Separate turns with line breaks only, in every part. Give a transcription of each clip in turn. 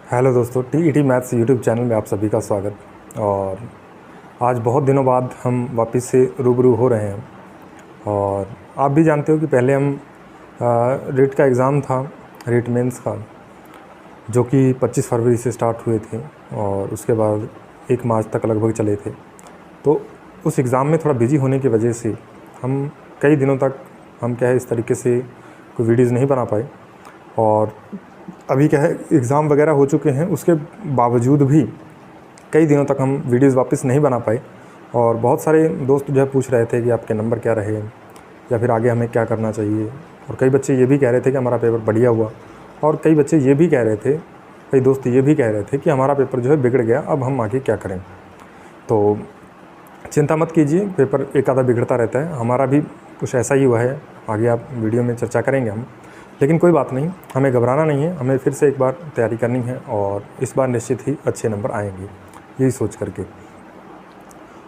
Hello दोस्तों, TET maths YouTube channel में आप सभी का स्वागत। और आज बहुत दिनों बाद हम वापस से रूबरू हो रहे हैं। और आप भी जानते हो कि पहले हम रीट का एग्ज़ाम था, रीट मेंस का, जो कि 25 फरवरी से स्टार्ट हुए थे और उसके बाद 1 मार्च तक लगभग चले थे। तो उस एग्ज़ाम में थोड़ा बिजी होने की वजह से हम कई दिनों तक इस तरीके से कोई वीडियोज़ नहीं बना पाए। और अभी एग्ज़ाम वगैरह हो चुके हैं, उसके बावजूद भी कई दिनों तक हम वीडियोज़ वापस नहीं बना पाए। और बहुत सारे दोस्त जो है पूछ रहे थे कि आपके नंबर क्या रहे या फिर आगे हमें क्या करना चाहिए। और कई बच्चे ये भी कह रहे थे कि हमारा पेपर बढ़िया हुआ, और कई बच्चे ये भी कह रहे थे, कई दोस्त ये भी कह रहे थे कि हमारा पेपर जो है बिगड़ गया, अब हम आगे क्या करें। तो चिंता मत कीजिए, पेपर एक आधा बिगड़ता रहता है, हमारा भी कुछ ऐसा ही हुआ है। आगे आप वीडियो में चर्चा करेंगे हम, लेकिन कोई बात नहीं, हमें घबराना नहीं है, हमें फिर से एक बार तैयारी करनी है और इस बार निश्चित ही अच्छे नंबर आएंगे, यही सोच करके।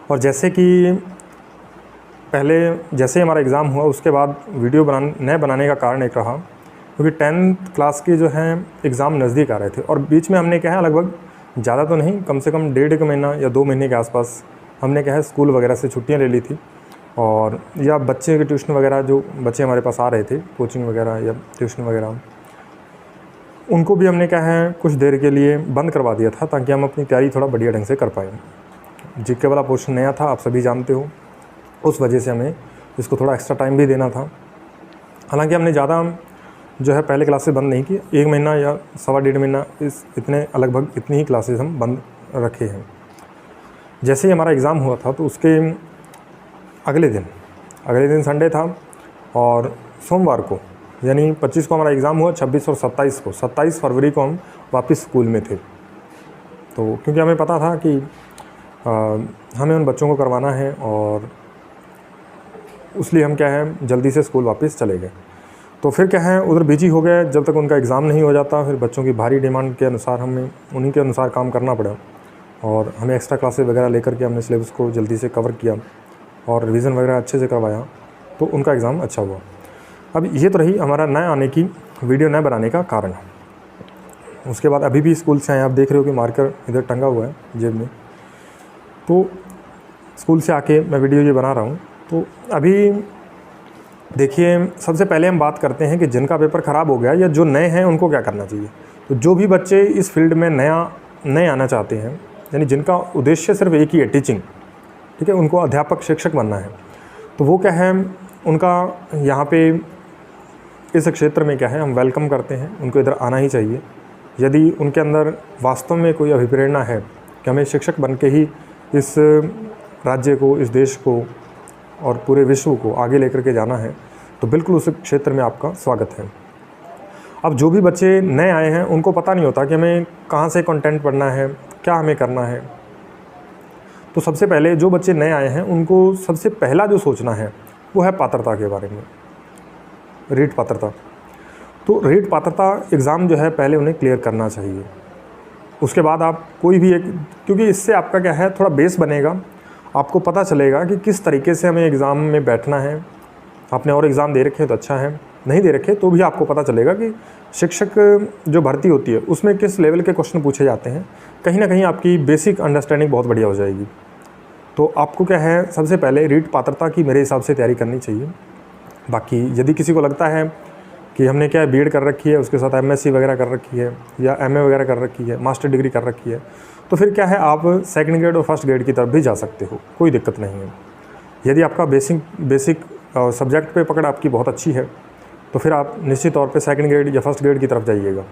और जैसे कि जैसे हमारा एग्ज़ाम हुआ, उसके बाद वीडियो न बनाने का कारण एक रहा क्योंकि 10th क्लास के जो हैं एग्ज़ाम नज़दीक आ रहे थे। और बीच में हमने लगभग ज़्यादा तो नहीं, कम से कम 1.5 महीना या 2 महीने के आसपास हमने स्कूल वगैरह से छुट्टियाँ ले ली थी। और या बच्चे के ट्यूशन वगैरह, जो बच्चे हमारे पास आ रहे थे कोचिंग वगैरह या ट्यूशन वगैरह, उनको भी हमने कुछ देर के लिए बंद करवा दिया था ताकि हम अपनी तैयारी थोड़ा बढ़िया ढंग से कर पाएँ। जीके वाला पोर्शन नया था, आप सभी जानते हो, उस वजह से हमें इसको थोड़ा एक्स्ट्रा टाइम भी देना था। हालांकि हमने ज़्यादा जो है पहले क्लासेस बंद नहीं की, 1 महीना या 1.25 महीना लगभग इतनी ही क्लासेस हम बंद रखे हैं। जैसे ही हमारा एग्ज़ाम हुआ था तो उसके अगले दिन संडे था, और सोमवार को यानी 25 को हमारा एग्ज़ाम हुआ, 26 और 27 फरवरी को हम वापस स्कूल में थे। तो क्योंकि हमें पता था कि हमें उन बच्चों को करवाना है, और इसलिए हम जल्दी से स्कूल वापस चले गए। तो फिर उधर बिजी हो गए जब तक उनका एग्ज़ाम नहीं हो जाता। फिर बच्चों की भारी डिमांड के अनुसार हमें उन्हीं के अनुसार काम करना पड़ा, और हमें एक्स्ट्रा क्लासेस वगैरह लेकर के हमने सिलेबस को जल्दी से कवर किया और रिवीजन वगैरह अच्छे से करवाया, तो उनका एग्ज़ाम अच्छा हुआ। अब ये तो रही हमारा नए आने की, वीडियो नए बनाने का कारण। उसके बाद अभी भी स्कूल से आए, आप देख रहे हो कि मार्कर इधर टंगा हुआ है जेब में। तो स्कूल से आके मैं वीडियो ये बना रहा हूँ। तो अभी देखिए, सबसे पहले हम बात करते हैं कि जिनका पेपर ख़राब हो गया या जो नए हैं उनको क्या करना चाहिए। तो जो भी बच्चे इस फील्ड में नए आना चाहते हैं, यानी जिनका उद्देश्य सिर्फ एक ही है, टीचिंग, ठीक है, उनको अध्यापक शिक्षक बनना है, तो वो उनका यहाँ पे इस क्षेत्र में हम वेलकम करते हैं, उनको इधर आना ही चाहिए। यदि उनके अंदर वास्तव में कोई अभिप्रेरणा है कि हमें शिक्षक बन के ही इस राज्य को, इस देश को और पूरे विश्व को आगे लेकर के जाना है, तो बिल्कुल उस क्षेत्र में आपका स्वागत है। अब जो भी बच्चे नए आए हैं उनको पता नहीं होता कि हमें कहाँ से कंटेंट पढ़ना है, क्या हमें करना है। तो सबसे पहले जो बच्चे नए आए हैं उनको सबसे पहला जो सोचना है वो है पात्रता के बारे में, रीट पात्रता। तो रीट पात्रता एग्ज़ाम जो है पहले उन्हें क्लियर करना चाहिए। उसके बाद आप कोई भी एक, क्योंकि इससे आपका थोड़ा बेस बनेगा, आपको पता चलेगा कि किस तरीके से हमें एग्ज़ाम में बैठना है। आपने और एग्ज़ाम दे रखे हैं तो अच्छा है, नहीं दे रखे तो भी आपको पता चलेगा कि शिक्षक जो भर्ती होती है उसमें किस लेवल के क्वेश्चन पूछे जाते हैं। कहीं ना कहीं आपकी बेसिक अंडरस्टैंडिंग बहुत बढ़िया हो जाएगी। तो आपको सबसे पहले रीट पात्रता की मेरे हिसाब से तैयारी करनी चाहिए। बाकी यदि किसी को लगता है कि हमने बीएड कर रखी है, उसके साथ एमएससी वगैरह कर रखी है या एमए वगैरह कर रखी है, मास्टर डिग्री कर रखी है, तो फिर आप सेकंड ग्रेड और फर्स्ट ग्रेड की तरफ भी जा सकते हो, कोई दिक्कत नहीं है। यदि आपका बेसिक सब्जेक्ट पे पकड़ आपकी बहुत अच्छी है तो फिर आप निश्चित तौर पे सेकंड ग्रेड या फर्स्ट ग्रेड की तरफ जाइएगा।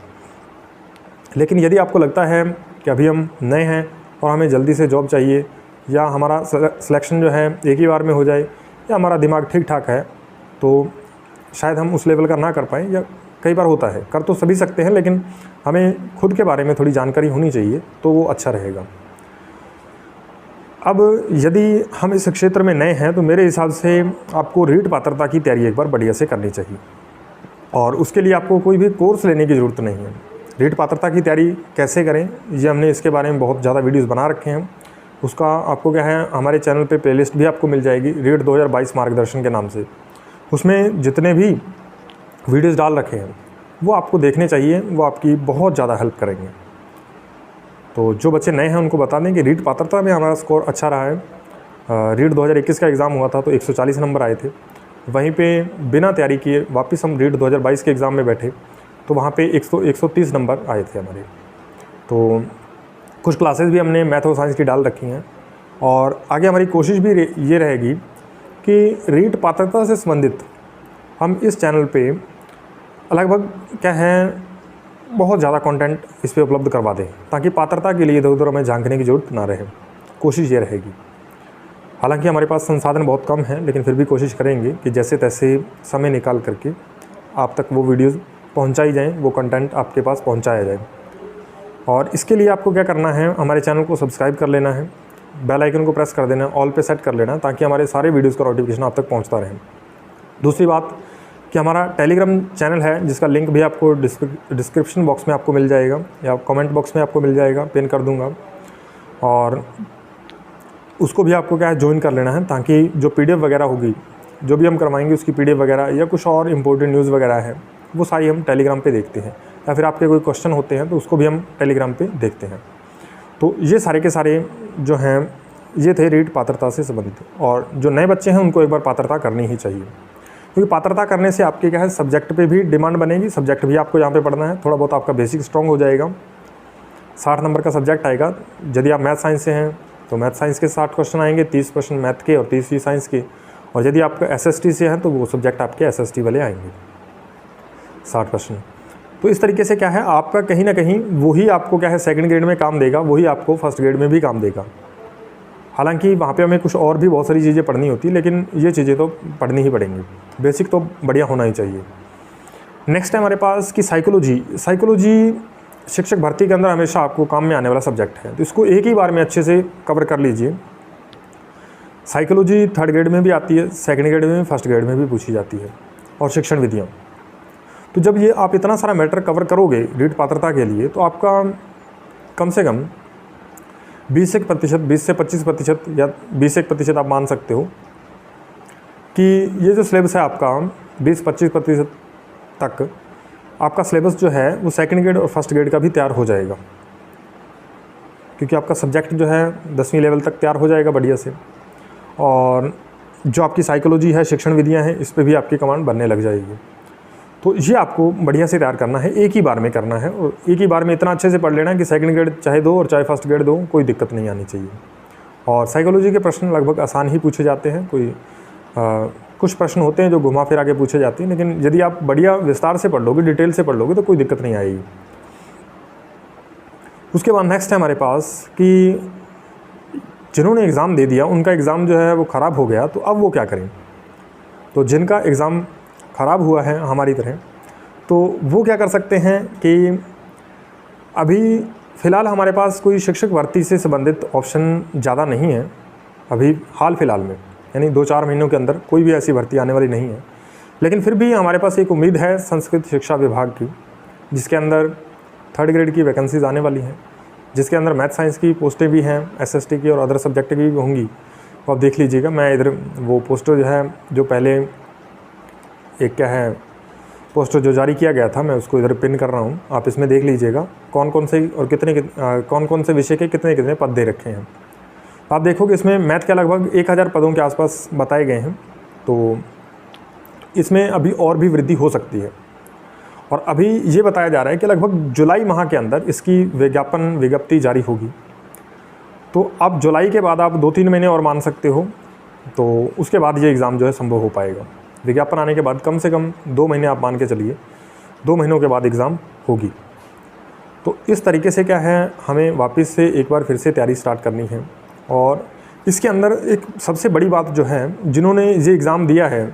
लेकिन यदि आपको लगता है कि अभी हम नए हैं और हमें जल्दी से जॉब चाहिए, या हमारा सिलेक्शन जो है एक ही बार में हो जाए, या हमारा दिमाग ठीक ठाक है, तो शायद हम उस लेवल का ना कर पाएँ, या कई बार होता है, कर तो सभी सकते हैं, लेकिन हमें खुद के बारे में थोड़ी जानकारी होनी चाहिए, तो वो अच्छा रहेगा। अब यदि हम इस क्षेत्र में नए हैं तो मेरे हिसाब से आपको रीट पात्रता की तैयारी एक बार बढ़िया से करनी चाहिए, और उसके लिए आपको कोई भी कोर्स लेने की ज़रूरत नहीं है। रीट पात्रता की तैयारी कैसे करें, ये हमने इसके बारे में बहुत ज़्यादा वीडियोज़ बना रखे हैं। उसका आपको हमारे चैनल पे प्लेलिस्ट भी आपको मिल जाएगी, रीट 2022 मार्गदर्शन के नाम से। उसमें जितने भी वीडियोज़ डाल रखे हैं वो आपको देखने चाहिए, वो आपकी बहुत ज़्यादा हेल्प करेंगे। तो जो बच्चे नए हैं उनको बता दें कि रीट पात्रता में हमारा स्कोर अच्छा रहा है। रीट 2021 का एग्ज़ाम हुआ था तो 140 नंबर आए थे। वहीं पे बिना तैयारी किए वापस हम रीट 2022 के एग्ज़ाम में बैठे तो वहाँ पे 130 नंबर आए थे हमारे। तो कुछ क्लासेस भी हमने मैथ और साइंस की डाल रखी हैं और आगे हमारी कोशिश भी ये रहेगी कि रीट पात्रता से संबंधित हम इस चैनल पे लगभग क्या है बहुत ज़्यादा कंटेंट इस पे उपलब्ध करवा दें, ताकि पात्रता के लिए इधर उधर हमें झांकने की ज़रूरत ना रहे। कोशिश ये रहेगी। हालांकि हमारे पास संसाधन बहुत कम है, लेकिन फिर भी कोशिश करेंगे कि जैसे तैसे समय निकाल करके आप तक वो वीडियोज़ पहुंचाई जाएं, वो कंटेंट आपके पास पहुंचाया जाए। और इसके लिए आपको क्या करना है, हमारे चैनल को सब्सक्राइब कर लेना है, बेल आइकन को प्रेस कर देना है, ऑल पे सेट कर लेना, ताकि हमारे सारे वीडियोज़ का नोटिफिकेशन आप तक पहुँचता रहे। दूसरी बात कि हमारा टेलीग्राम चैनल है, जिसका लिंक भी आपको डिस्क्रिप्शन बॉक्स में आपको मिल जाएगा या कमेंट बॉक्स में आपको मिल जाएगा, पिन कर दूंगा। और उसको भी आपको क्या है ज्वाइन कर लेना है, ताकि जो PDF वगैरह होगी, जो भी हम करवाएंगे उसकी PDF वगैरह या कुछ और इम्पोर्टेंट न्यूज़ वगैरह है वो सारी हम टेलीग्राम पे देखते हैं, या फिर आपके कोई क्वेश्चन होते हैं तो उसको भी हम टेलीग्राम पे देखते हैं। तो ये सारे के सारे जो हैं ये थे रीट पात्रता से संबंधित। और जो नए बच्चे हैं उनको एक बार पात्रता करनी ही चाहिए, क्योंकि पात्रता करने से आपके क्या है सब्जेक्ट पे भी डिमांड बनेगी, सब्जेक्ट भी आपको यहाँ पे पढ़ना है, थोड़ा बहुत आपका बेसिक स्ट्रॉन्ग हो जाएगा। 60 नंबर का सब्जेक्ट आएगा। यदि आप मैथ साइंस से हैं तो मैथ साइंस के 60 क्वेश्चन आएंगे, 30 क्वेश्चन मैथ के और 30 साइंस के। और यदि आपका SST से हैं तो वो सब्जेक्ट आपके SST वाले आएंगे 60 क्वेश्चन। तो इस तरीके से क्या है आपका कहीं ना कहीं वही आपको क्या है सेकंड ग्रेड में काम देगा, वही आपको फर्स्ट ग्रेड में भी काम देगा। हालांकि वहाँ पे हमें कुछ और भी बहुत सारी चीज़ें पढ़नी होती, लेकिन ये चीज़ें तो पढ़नी ही पड़ेंगी, बेसिक तो बढ़िया होना ही चाहिए। नेक्स्ट है हमारे पास कि साइकोलॉजी शिक्षक भर्ती के अंदर हमेशा आपको काम में आने वाला सब्जेक्ट है, तो इसको एक ही बार में अच्छे से कवर कर लीजिए। साइकोलॉजी 3rd ग्रेड में भी आती है, 2nd ग्रेड में भी, 1st ग्रेड में भी पूछी जाती है, और शिक्षण विधियाँ। तो जब ये आप इतना सारा मैटर कवर करोगे रीट पात्रता के लिए, तो आपका कम से कम 20 से 25% या 20 से 1% आप मान सकते हो कि ये जो सिलेबस है आपका 20-25% तक आपका सिलेबस जो है वो 2nd ग्रेड और 1st ग्रेड का भी तैयार हो जाएगा, क्योंकि आपका सब्जेक्ट जो है 10वीं लेवल तक तैयार हो जाएगा बढ़िया से। और जो आपकी साइकोलॉजी है, शिक्षण विधियाँ हैं, इस पर भी आपकी कमांड बनने लग जाएगी। तो ये आपको बढ़िया से तैयार करना है, एक ही बार में करना है, और एक ही बार में इतना अच्छे से पढ़ लेना कि 2nd ग्रेड चाहे दो और चाहे 1st ग्रेड दो, कोई दिक्कत नहीं आनी चाहिए। और साइकोलॉजी के प्रश्न लगभग आसान ही पूछे जाते हैं, कुछ प्रश्न होते हैं जो घुमा फिरा के पूछे जाते हैं, लेकिन यदि आप बढ़िया विस्तार से पढ़ लोगे, डिटेल से पढ़ लोगे, तो कोई दिक्कत नहीं आएगी। उसके बाद नेक्स्ट है हमारे पास कि जिन्होंने एग्ज़ाम दे दिया, उनका एग्ज़ाम जो है वो ख़राब हो गया, तो अब वो क्या करें। तो जिनका एग्ज़ाम ख़राब हुआ है हमारी तरह, तो वो क्या कर सकते हैं कि अभी फ़िलहाल हमारे पास कोई शिक्षक भर्ती से संबंधित ऑप्शन ज़्यादा नहीं है अभी हाल फिलहाल में, यानी 2-4 महीनों के अंदर कोई भी ऐसी भर्ती आने वाली नहीं है। लेकिन फिर भी हमारे पास एक उम्मीद है संस्कृत शिक्षा विभाग की, जिसके अंदर 3rd ग्रेड की वैकेंसीज़ आने वाली हैं, जिसके अंदर मैथ साइंस की पोस्टें भी हैं, SST की और अदर सब्जेक्ट की भी होंगी। तो आप देख लीजिएगा, मैं इधर वो पोस्टर जो है, जो पहले एक क्या है पोस्टर जो जारी किया गया था, मैं उसको इधर पिन कर रहा हूँ, आप इसमें देख लीजिएगा कौन कौन से और कौन कौन से विषय के कितने पद दे रखे हैं। आप देखोगे इसमें मैथ के लगभग 1000 पदों के आसपास बताए गए हैं, तो इसमें अभी और भी वृद्धि हो सकती है। और अभी ये बताया जा रहा है कि लगभग जुलाई माह के अंदर इसकी विज्ञप्ति जारी होगी। तो अब जुलाई के बाद आप 2-3 महीने और मान सकते हो, तो उसके बाद ये एग्ज़ाम जो है संभव हो पाएगा। विज्ञापन आने के बाद कम से कम 2 महीने आप मान के चलिए, 2 महीनों के बाद एग्ज़ाम होगी। तो इस तरीके से क्या है, हमें वापस से एक बार फिर से तैयारी स्टार्ट करनी है। और इसके अंदर एक सबसे बड़ी बात जो है, जिन्होंने ये एग्ज़ाम दिया है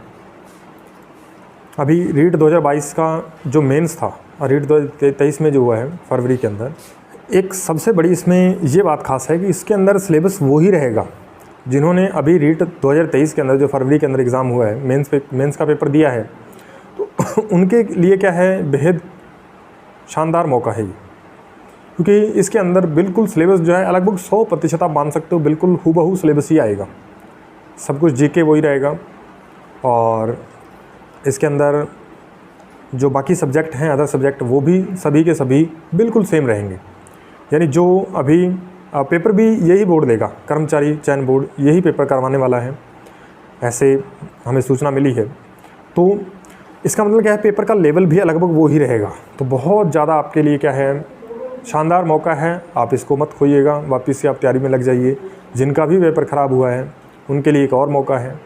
अभी रीट 2022 का जो मेंस था और रीट 2023 में जो हुआ है फरवरी के अंदर, एक सबसे बड़ी इसमें ये बात खास है कि इसके अंदर सिलेबस वो ही रहेगा। जिन्होंने अभी रीट 2023 के अंदर जो फरवरी के अंदर एग्ज़ाम हुआ है, मेंस का पेपर दिया है, तो उनके लिए क्या है बेहद शानदार मौका है ये, क्योंकि इसके अंदर बिल्कुल सिलेबस जो है लगभग 100% आप मान सकते हो बिल्कुल हूबहू सिलेबस ही आएगा। सब कुछ जीके वही रहेगा, और इसके अंदर जो बाकी सब्जेक्ट हैं, अदर सब्जेक्ट, वो भी सभी के सभी बिल्कुल सेम रहेंगे। यानी जो अभी पेपर भी यही बोर्ड देगा, कर्मचारी चयन बोर्ड यही पेपर करवाने वाला है, ऐसे हमें सूचना मिली है। तो इसका मतलब क्या है, पेपर का लेवल भी लगभग वो ही रहेगा। तो बहुत ज़्यादा आपके लिए क्या है, शानदार मौका है, आप इसको मत खोइएगा, वापस से आप तैयारी में लग जाइए। जिनका भी पेपर ख़राब हुआ है उनके लिए एक और मौका है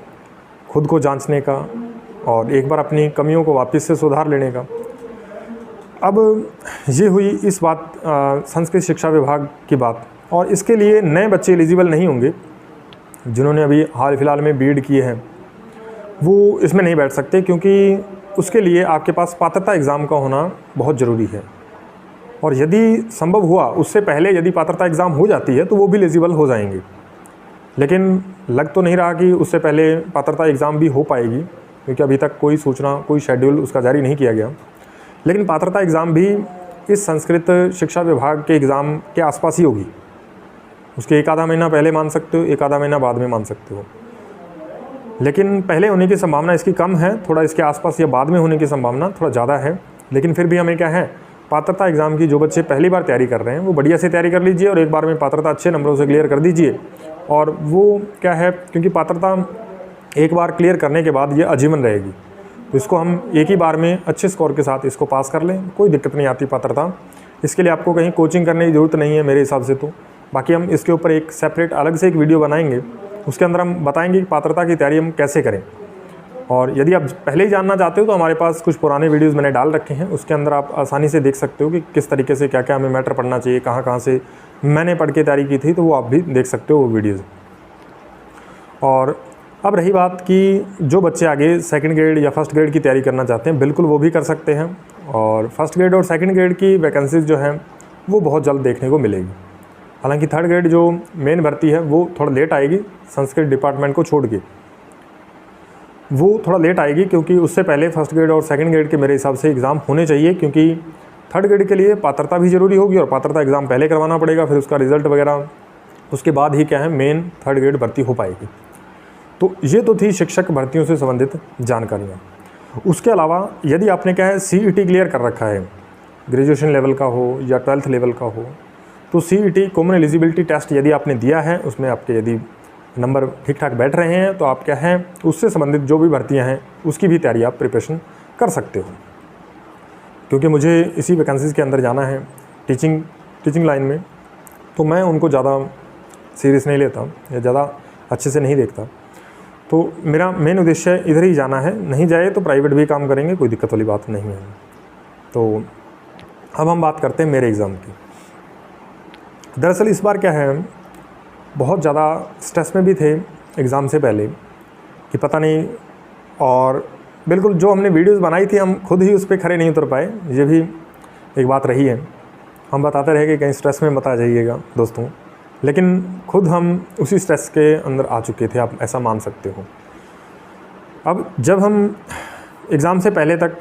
खुद को जांचने का और एक बार अपनी कमियों को वापस से सुधार लेने का। अब ये हुई इस बात संस्कृत शिक्षा विभाग की बात। और इसके लिए नए बच्चे एलिजिबल नहीं होंगे, जिन्होंने अभी हाल फिलहाल में बीएड किए हैं वो इसमें नहीं बैठ सकते, क्योंकि उसके लिए आपके पास पात्रता एग्ज़ाम का होना बहुत ज़रूरी है। और यदि संभव हुआ उससे पहले यदि पात्रता एग्ज़ाम हो जाती है तो वो भी एलिजिबल हो जाएंगे, लेकिन लग तो नहीं रहा कि उससे पहले पात्रता एग्ज़ाम भी हो पाएगी, क्योंकि अभी तक कोई सूचना, कोई शेड्यूल उसका जारी नहीं किया गया। लेकिन पात्रता एग्ज़ाम भी इस संस्कृत शिक्षा विभाग के एग्ज़ाम के आसपास ही होगी। उसके एक आधा महीना पहले मान सकते हो, एक आधा महीना बाद में मान सकते हो, लेकिन पहले होने की संभावना इसकी कम है, थोड़ा इसके आसपास या बाद में होने की संभावना थोड़ा ज़्यादा है। लेकिन फिर भी हमें क्या है, पात्रता एग्ज़ाम की जो बच्चे पहली बार तैयारी कर रहे हैं वो बढ़िया से तैयारी कर लीजिए और एक बार में पात्रता अच्छे नंबरों से क्लियर कर दीजिए। और वो क्या है, क्योंकि पात्रता एक बार क्लियर करने के बाद ये आजीवन रहेगी, तो इसको हम एक ही बार में अच्छे स्कोर के साथ इसको पास कर लें, कोई दिक्कत नहीं आती पात्रता। इसके लिए आपको कहीं कोचिंग करने की ज़रूरत नहीं है मेरे हिसाब से। तो बाकी हम इसके ऊपर एक सेपरेट अलग से एक वीडियो बनाएंगे, उसके अंदर हम बताएंगे कि पात्रता की तैयारी हम कैसे करें। और यदि आप पहले ही जानना चाहते हो तो हमारे पास कुछ पुराने वीडियोज़ मैंने डाल रखे हैं, उसके अंदर आप आसानी से देख सकते हो कि किस तरीके से क्या क्या हमें मैटर पढ़ना चाहिए, कहाँ कहाँ से मैंने पढ़ के तैयारी की थी, तो वो आप भी देख सकते हो वो वीडियोज़। और अब रही बात कि जो बच्चे आगे सेकंड ग्रेड या फर्स्ट ग्रेड की तैयारी करना चाहते हैं, बिल्कुल वो भी कर सकते हैं। और फर्स्ट ग्रेड और सेकंड ग्रेड की वैकेंसीज जो हैं वो बहुत जल्द देखने को मिलेगी। हालांकि थर्ड ग्रेड जो मेन भर्ती है वो थोड़ा लेट आएगी, संस्कृत डिपार्टमेंट को छोड़ के वो थोड़ा लेट आएगी, क्योंकि उससे पहले फर्स्ट ग्रेड और सेकंड ग्रेड के मेरे हिसाब से एग्ज़ाम होने चाहिए। क्योंकि थर्ड ग्रेड के लिए पात्रता भी ज़रूरी होगी और पात्रता एग्ज़ाम पहले करवाना पड़ेगा, फिर उसका रिज़ल्ट वगैरह उसके बाद ही क्या है मेन थर्ड ग्रेड भर्ती हो पाएगी। तो ये तो थी शिक्षक भर्तियों से संबंधित जानकारियाँ। उसके अलावा यदि आपने क्या है CET क्लियर कर रखा है, ग्रेजुएशन लेवल का हो या 12th लेवल का हो, तो CET कॉमन एलिजिबिलिटी टेस्ट यदि आपने दिया है, उसमें आपके यदि नंबर ठीक ठाक बैठ रहे हैं तो आप क्या है उससे संबंधित जो भी भर्तियां हैं उसकी भी तैयारी आप प्रिपरेशन कर सकते हो। क्योंकि मुझे इसी वैकेंसीज़ के अंदर जाना है टीचिंग लाइन में, तो मैं उनको ज़्यादा सीरियस नहीं लेता या ज़्यादा अच्छे से नहीं देखता। तो मेरा मेन उद्देश्य इधर ही जाना है, नहीं जाए तो प्राइवेट भी काम करेंगे, कोई दिक्कत वाली बात नहीं है। तो अब हम बात करते हैं मेरे एग्ज़ाम की। दरअसल इस बार क्या है, बहुत ज़्यादा स्ट्रेस में भी थे एग्ज़ाम से पहले कि पता नहीं, और बिल्कुल जो हमने वीडियोस बनाई थी हम खुद ही उस पर खड़े नहीं उतर पाए, ये भी एक बात रही है। हम बताते रहे कि कहीं स्ट्रेस में मत आ जाइएगा दोस्तों, लेकिन खुद हम उसी स्ट्रेस के अंदर आ चुके थे, आप ऐसा मान सकते हो। अब जब हम एग्ज़ाम से पहले तक,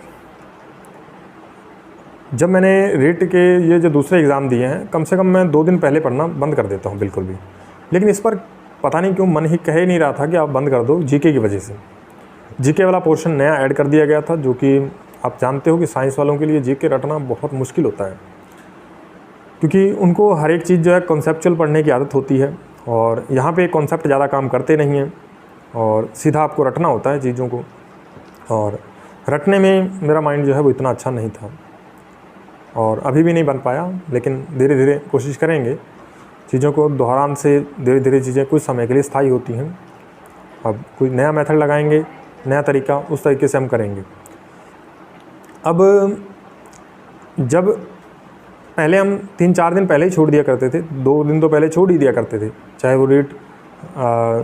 जब मैंने रेट के ये जो दूसरे एग्ज़ाम दिए हैं, कम से कम मैं 2 दिन पहले पढ़ना बंद कर देता हूँ बिल्कुल भी। लेकिन इस पर पता नहीं क्यों मन ही कह ही नहीं रहा था कि आप बंद कर दो, जीके की वजह से। जीके वाला पोर्शन नया ऐड कर दिया गया था, जो कि आप जानते हो कि साइंस वालों के लिए जीके रटना बहुत मुश्किल होता है, क्योंकि उनको हर एक चीज़ जो है कॉन्सेप्चुअल पढ़ने की आदत होती है, और यहाँ पे कॉन्सेप्ट ज़्यादा काम करते नहीं हैं और सीधा आपको रटना होता है चीज़ों को। और रटने में मेरा माइंड जो है वो इतना अच्छा नहीं था और अभी भी नहीं बन पाया, लेकिन धीरे धीरे कोशिश करेंगे। चीज़ों को दोहरान से धीरे धीरे चीज़ें कुछ समय के लिए स्थायी होती हैं। अब कोई नया मेथड लगाएंगे, नया तरीका, उस तरीके से हम करेंगे। अब जब पहले हम 3-4 दिन पहले ही छोड़ दिया करते थे, 2 दिन तो पहले छोड़ ही दिया करते थे, चाहे वो रेट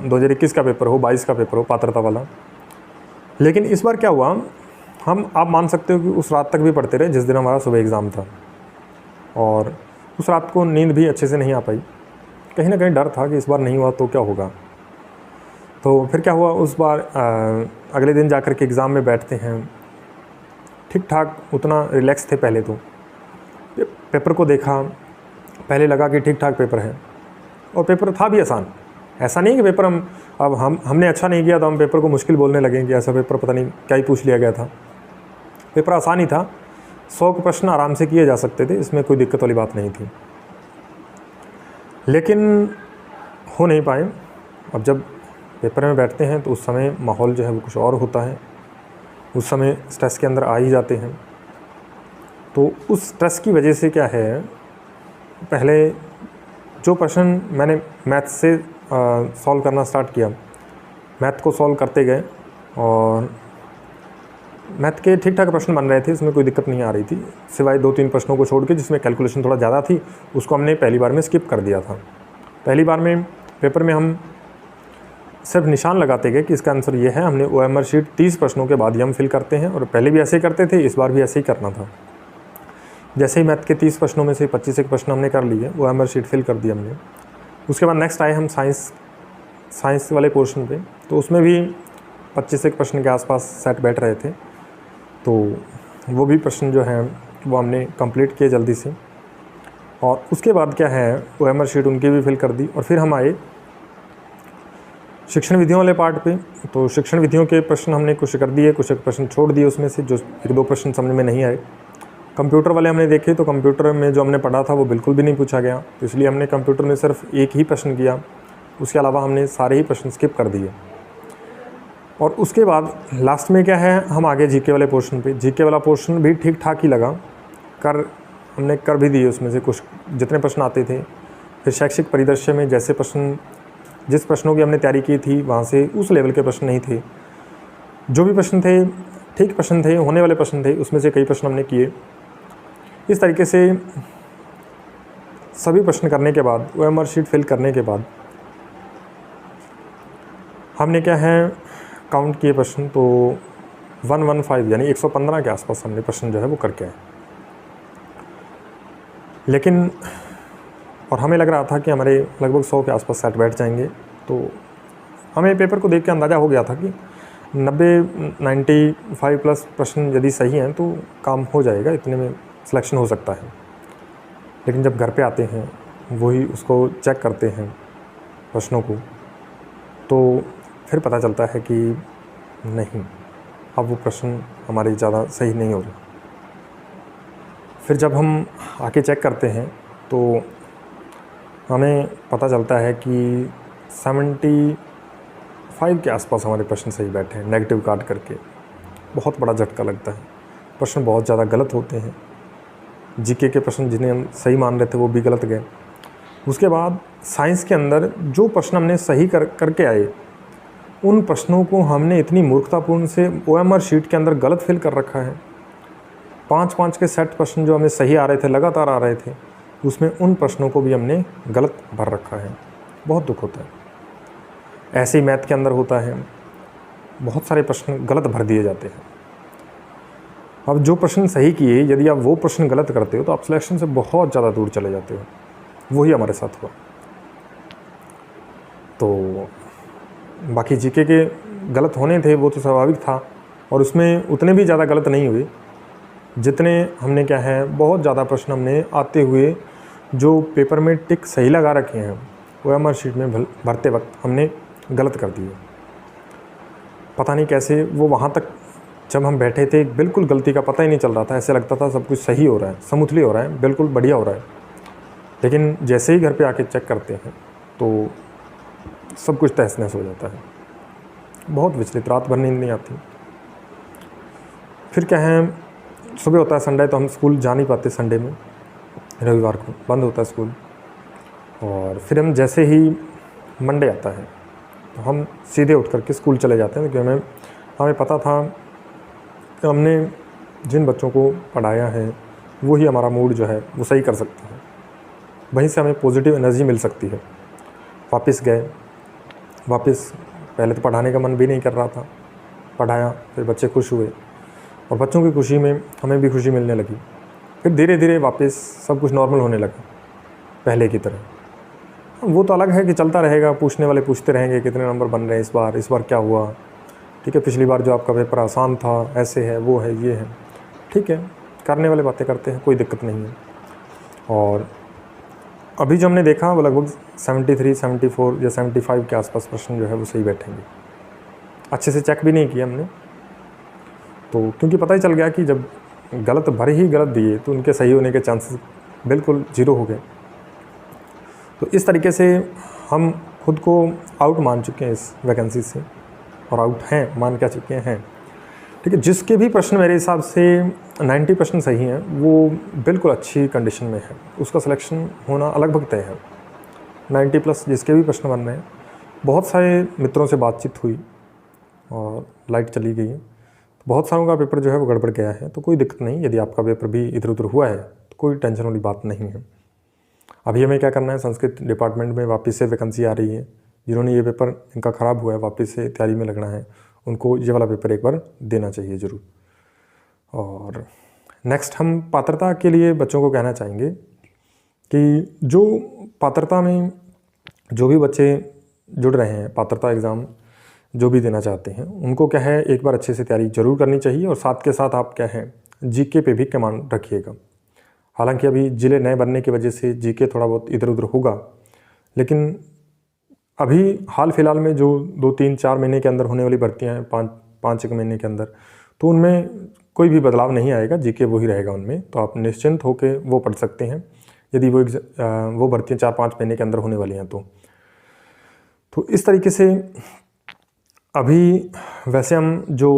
2021 का पेपर हो, 22 का पेपर हो, पात्रता वाला। लेकिन इस बार क्या हुआ, हम आप मान सकते हो कि उस रात तक भी पढ़ते रहे जिस दिन हमारा सुबह एग्ज़ाम था, और उस रात को नींद भी अच्छे से नहीं आ पाई। कहीं ना कहीं डर था कि इस बार नहीं हुआ तो क्या होगा। तो फिर क्या हुआ, उस बार अगले दिन जाकर के एग्ज़ाम में बैठते हैं, ठीक ठाक उतना रिलैक्स थे। पहले तो पेपर को देखा, पहले लगा कि ठीक ठाक पेपर है, और पेपर था भी आसान। ऐसा नहीं कि पेपर हमने अच्छा नहीं किया तो हम पेपर को मुश्किल बोलने लगे कि ऐसा पेपर पता नहीं क्या ही पूछ लिया गया था। पेपर आसान ही था, 100 प्रश्न आराम से किए जा सकते थे, इसमें कोई दिक्कत वाली बात नहीं थी। लेकिन हो नहीं पाए। अब जब पेपर में बैठते हैं तो उस समय माहौल जो है वो कुछ और होता है, उस समय स्ट्रेस के अंदर आ ही जाते हैं। तो उस स्ट्रेस की वजह से क्या है, पहले जो प्रश्न मैंने मैथ से सॉल्व करना स्टार्ट किया, मैथ को सॉल्व करते गए और मैथ के ठीक ठाक प्रश्न बन रहे थे, इसमें कोई दिक्कत नहीं आ रही थी, सिवाय 2-3 प्रश्नों को छोड़ के जिसमें कैलकुलेशन थोड़ा ज़्यादा थी, उसको हमने पहली बार में स्किप कर दिया था। पहली बार में पेपर में हम सिर्फ निशान लगाते गए कि इसका आंसर ये है। हमने OMR शीट 30 प्रश्नों के बाद ही हम फिल करते हैं और पहले भी ऐसे ही करते थे, इस बार भी ऐसे ही करना था। जैसे ही मैथ के 30 प्रश्नों में से 25 एक प्रश्न हमने कर लिए, OMR शीट फिल कर दी हमने। उसके बाद नेक्स्ट आए हम साइंस वाले पोर्शन पे, तो उसमें भी 25 एक प्रश्न के आसपास सेट बैठ रहे थे, तो वो भी प्रश्न जो हैं वो हमने कंप्लीट किए जल्दी से। और उसके बाद क्या है, OMR शीट उनकी भी फिल कर दी और फिर हम आए शिक्षण विधियों वाले पार्ट पे। तो शिक्षण विधियों के प्रश्न हमने कुछ कर दिए, कुछ एक प्रश्न छोड़ दिए उसमें से, जो 1-2 प्रश्न समझ में नहीं आए। कंप्यूटर वाले हमने देखे तो कंप्यूटर में जो हमने पढ़ा था वो बिल्कुल भी नहीं पूछा गया, तो इसलिए हमने कंप्यूटर में सिर्फ एक ही प्रश्न किया, उसके अलावा हमने सारे ही प्रश्न स्किप कर दिए। और उसके बाद लास्ट में क्या है, हम आगे जीके वाले पोर्शन पे। जीके वाला पोर्शन भी ठीक ठाक ही लगा, हमने कर भी दिए उसमें से कुछ जितने प्रश्न आते थे। फिर शैक्षिक परिदृश्य में जैसे प्रश्न, जिस प्रश्नों की हमने तैयारी की थी वहाँ से उस लेवल के प्रश्न नहीं थे, जो भी प्रश्न थे ठीक प्रश्न थे, होने वाले प्रश्न थे, उसमें से कई प्रश्न हमने किए। इस तरीके से सभी प्रश्न करने के बाद, OMR शीट फिल करने के बाद हमने क्या है काउंट किए प्रश्न, तो 115 यानी 115 के आसपास हमने प्रश्न जो है वो करके आए। लेकिन और हमें लग रहा था कि हमारे लगभग 100 के आसपास सेट बैठ जाएंगे, तो हमें पेपर को देख के अंदाज़ा हो गया था कि 95 प्लस प्रश्न यदि सही हैं तो काम हो जाएगा, इतने में सिलेक्शन हो सकता है। लेकिन जब घर पे आते हैं, वही उसको चेक करते हैं प्रश्नों को, तो फिर पता चलता है कि नहीं, अब वो प्रश्न हमारे ज़्यादा सही नहीं हो रहे। फिर जब हम आके चेक करते हैं तो हमें पता चलता है कि 75 के आसपास हमारे प्रश्न सही बैठे हैं, नेगेटिव काट करके। बहुत बड़ा झटका लगता है, प्रश्न बहुत ज़्यादा गलत होते हैं। जीके के प्रश्न जिन्हें हम सही मान रहे थे वो भी गलत गए। उसके बाद साइंस के अंदर जो प्रश्न हमने सही करके आए, उन प्रश्नों को हमने इतनी मूर्खतापूर्ण से OMR शीट के अंदर गलत फिल कर रखा है। 5-5 के सेट प्रश्न जो हमें सही आ रहे थे, लगातार आ रहे थे, उसमें उन प्रश्नों को भी हमने गलत भर रखा है। बहुत दुख होता है। ऐसे ही मैथ के अंदर होता है, बहुत सारे प्रश्न गलत भर दिए जाते हैं। अब जो प्रश्न सही किए, यदि आप वो प्रश्न गलत करते हो तो आप सिलेक्शन से बहुत ज़्यादा दूर चले जाते हो। वही हमारे साथ हुआ। तो बाकी जीके के गलत होने थे वो तो स्वाभाविक था, और उसमें उतने भी ज़्यादा गलत नहीं हुए जितने हमने क्या है, बहुत ज़्यादा प्रश्न हमने आते हुए जो पेपर में टिक सही लगा रखे हैं, OMR शीट में भरते वक्त हमने गलत कर दिए। पता नहीं कैसे वो वहाँ तक जब हम बैठे थे, बिल्कुल गलती का पता ही नहीं चल रहा था। ऐसे लगता था सब कुछ सही हो रहा है, स्मूथली हो रहा है, बिल्कुल बढ़िया हो रहा है। लेकिन जैसे ही घर पे आके चेक करते हैं तो सब कुछ तहस-नहस हो जाता है। बहुत विचलित, रात भर नींद नहीं आती। फिर क्या है, सुबह होता है संडे, तो हम स्कूल जा नहीं पाते संडे में, रविवार को बंद होता है स्कूल। और फिर हम जैसे ही मंडे आता है तो हम सीधे उठ करके स्कूल चले जाते हैं, क्योंकि हमें पता था कि हमने जिन बच्चों को पढ़ाया है वही हमारा मूड जो है वो सही कर सकते हैं, वहीं से हमें पॉजिटिव एनर्जी मिल सकती है। वापस गए, वापस पहले तो पढ़ाने का मन भी नहीं कर रहा था, पढ़ाया, फिर बच्चे खुश हुए और बच्चों की खुशी में हमें भी खुशी मिलने लगी। फिर धीरे धीरे वापस सब कुछ नॉर्मल होने लगा पहले की तरह। वो तो अलग है कि चलता रहेगा, पूछने वाले पूछते रहेंगे कितने नंबर बन रहे हैं इस बार क्या हुआ, ठीक है, पिछली बार जो आपका पेपर आसान था, ऐसे है, वो है, ये है, ठीक है, करने वाले बातें करते हैं, कोई दिक्कत नहीं है। और अभी जो हमने देखा वो लगभग 73, 74 या 75 के आसपास प्रश्न जो है वो सही बैठेंगे। अच्छे से चेक भी नहीं किया हमने, तो क्योंकि पता ही चल गया कि जब गलत भर ही गलत दिए तो उनके सही होने के चांसेस बिल्कुल 0 हो गए। तो इस तरीके से हम खुद को आउट मान चुके हैं इस वैकेंसी से, और आउट हैं, मान क्या चुके हैं। ठीक है, जिसके भी प्रश्न मेरे हिसाब से 90% सही हैं, वो बिल्कुल अच्छी कंडीशन में है, उसका सिलेक्शन होना अलग भग तय है। 90+ जिसके भी प्रश्न बन रहे हैं। बहुत सारे मित्रों से बातचीत हुई और लाइट चली गई है, तो बहुत सारों का पेपर जो है वो गड़बड़ गया है। तो कोई दिक्कत नहीं, यदि आपका पेपर भी इधर उधर हुआ है तो कोई टेंशन वाली बात नहीं है। अभी हमें क्या करना है, संस्कृत डिपार्टमेंट में वापस से वैकेंसी आ रही है। जिन्होंने ये पेपर इनका ख़राब हुआ है, वापस से तैयारी में लगना है, उनको ये वाला पेपर एक बार देना चाहिए ज़रूर। और नेक्स्ट हम पात्रता के लिए बच्चों को कहना चाहेंगे कि जो पात्रता में जो भी बच्चे जुड़ रहे हैं, पात्रता एग्ज़ाम जो भी देना चाहते हैं, उनको क्या है, एक बार अच्छे से तैयारी जरूर करनी चाहिए। और साथ के साथ आप क्या है, जीके पे भी कमान रखिएगा। हालांकि अभी ज़िले नए बनने की वजह से जीके थोड़ा बहुत इधर उधर होगा, लेकिन अभी हाल फिलहाल में जो 2-3-4 महीने के अंदर होने वाली भर्तियाँ हैं, 5-1 महीने के अंदर, तो उनमें कोई भी बदलाव नहीं आएगा, जीके वही रहेगा उनमें। तो आप निश्चिंत होकर वो पढ़ सकते हैं यदि वो भर्तियाँ 4-5 महीने के अंदर होने वाली हैं। तो इस तरीके से अभी वैसे हम जो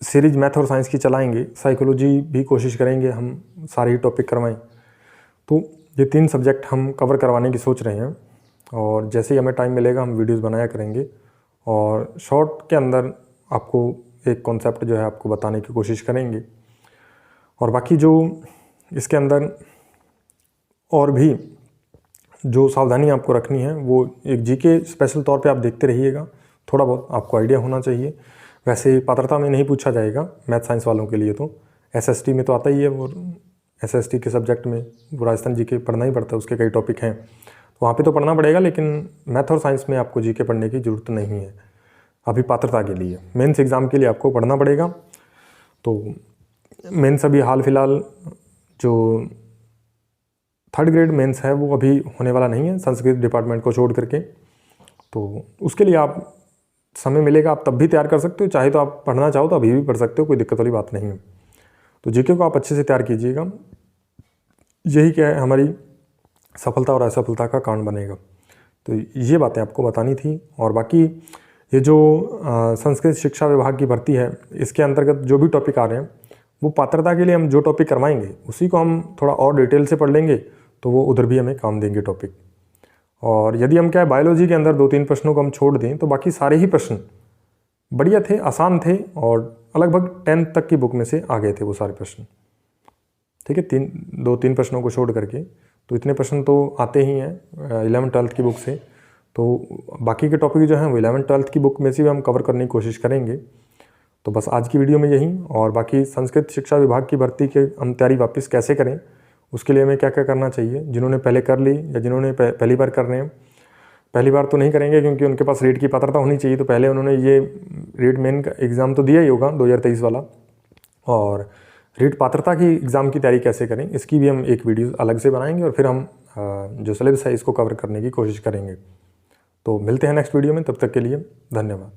सीरीज मैथ और साइंस की चलाएंगे, साइकोलॉजी भी कोशिश करेंगे हम सारे ही टॉपिक करवाएं। तो ये 3 सब्जेक्ट हम कवर करवाने की सोच रहे हैं, और जैसे ही हमें टाइम मिलेगा हम वीडियोस बनाया करेंगे, और शॉर्ट के अंदर आपको एक कॉन्सेप्ट जो है आपको बताने की कोशिश करेंगे। और बाकी जो इसके अंदर और भी जो सावधानी आपको रखनी है, वो एक जीके स्पेशल तौर पे आप देखते रहिएगा, थोड़ा बहुत आपको आइडिया होना चाहिए। वैसे पात्रता में नहीं पूछा जाएगा मैथ साइंस वालों के लिए, तो एसएसटी में तो आता ही है, और एसएसटी के सब्जेक्ट में वो राजस्थान जीके पढ़ना ही पड़ता है, उसके कई टॉपिक हैं, तो वहाँ पे तो पढ़ना पड़ेगा। लेकिन मैथ और साइंस में आपको जीके पढ़ने की ज़रूरत नहीं है अभी पात्रता के लिए। मेंस एग्ज़ाम के लिए आपको पढ़ना पड़ेगा। तो मेंस अभी हाल फिलहाल जो 3rd ग्रेड मेंस है वो अभी होने वाला नहीं है, संस्कृत डिपार्टमेंट को छोड़ करके। तो उसके लिए आप समय मिलेगा, आप तब भी तैयार कर सकते हो, चाहे तो आप पढ़ना चाहो तो अभी भी पढ़ सकते हो, कोई दिक्कत वाली बात नहीं है। तो जीके को आप अच्छे से तैयार कीजिएगा, यही क्या है हमारी सफलता और असफलता का कारण बनेगा। तो ये बातें आपको बतानी थी। और बाकी ये जो संस्कृत शिक्षा विभाग की भर्ती है, इसके अंतर्गत जो भी टॉपिक आ रहे हैं, वो पात्रता के लिए हम जो टॉपिक करवाएंगे उसी को हम थोड़ा और डिटेल से पढ़ लेंगे, तो वो उधर भी हमें काम देंगे टॉपिक। और यदि हम क्या है, बायोलॉजी के अंदर 2-3 प्रश्नों को हम छोड़ दें, तो बाकी सारे ही प्रश्न बढ़िया थे, आसान थे, और लगभग 10th तक की बुक में से आ गए थे वो सारे प्रश्न। ठीक है, 2-3 प्रश्नों को छोड़ करके तो इतने प्रश्न तो आते ही हैं 11th-12th की बुक से। तो बाकी के टॉपिक जो हैं वो 11th-12th की बुक में से भी हम कवर करने की कोशिश करेंगे। तो बस आज की वीडियो में यही, और बाकी संस्कृत शिक्षा विभाग की भर्ती के हम तैयारी वापस कैसे करें, उसके लिए हमें क्या क्या करना चाहिए, जिन्होंने पहले कर ली या जिन्होंने पहली बार कर रहे हैं। पहली बार तो नहीं करेंगे क्योंकि उनके पास रीट की पात्रता होनी चाहिए, तो पहले उन्होंने ये रीट मेन का एग्ज़ाम तो दिया ही होगा 2023 वाला, और रीट पात्रता की एग्ज़ाम की तैयारी कैसे करें इसकी भी हम एक वीडियो अलग से बनाएंगे, और फिर हम जो सिलेबस है इसको कवर करने की कोशिश करेंगे। तो मिलते हैं नेक्स्ट वीडियो में, तब तक के लिए धन्यवाद।